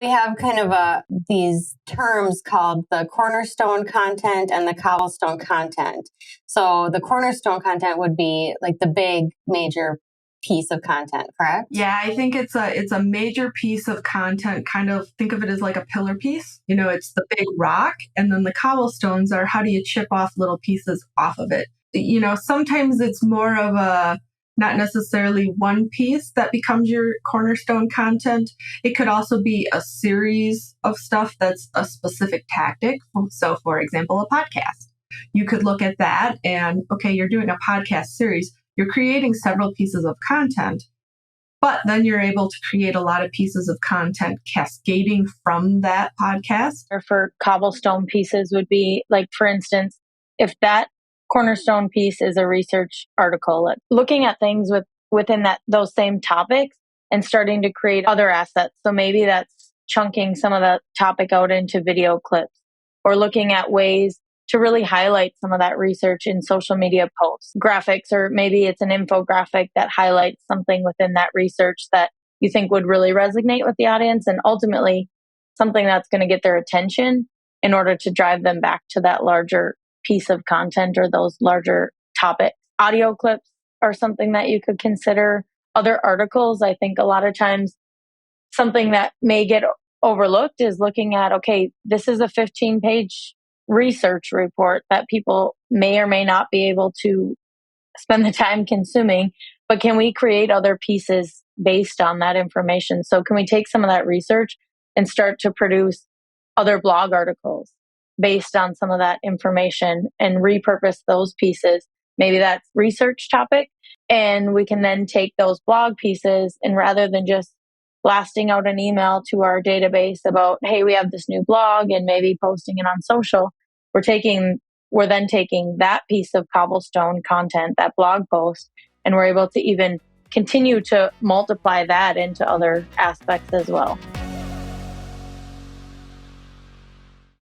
We have kind of these terms called the Cornerstone content and the Cobblestone content. So the Cornerstone content would be like the big major piece of content, correct? Yeah, I think it's a major piece of content. Kind of think of it as like a pillar piece. It's the big rock, and then the cobblestones are how do you chip off little pieces off of it. Sometimes it's more of a not necessarily one piece that becomes your cornerstone content. It could also be a series of stuff that's a specific tactic. So, for example, a podcast. You could look at that and, okay, you're doing a podcast series. You're creating several pieces of content, but then you're able to create a lot of pieces of content cascading from that podcast. Or for cobblestone pieces would be like, for instance, if that cornerstone piece is a research article, looking at things within those same topics and starting to create other assets. So maybe that's chunking some of the topic out into video clips, or looking at ways to really highlight some of that research in social media posts, graphics, or maybe it's an infographic that highlights something within that research that you think would really resonate with the audience, and ultimately something that's going to get their attention in order to drive them back to that larger piece of content or those larger topics. Audio clips are something that you could consider. Other articles, I think a lot of times something that may get overlooked is looking at, okay, this is a 15-page research report that people may or may not be able to spend the time consuming, but can we create other pieces based on that information? So can we take some of that research and start to produce other blog articles based on some of that information and repurpose those pieces? Maybe that's research topic, and we can then take those blog pieces, and rather than just blasting out an email to our database about, hey, we have this new blog, and maybe posting it on social, we're then taking that piece of cobblestone content, that blog post, and we're able to even continue to multiply that into other aspects as well.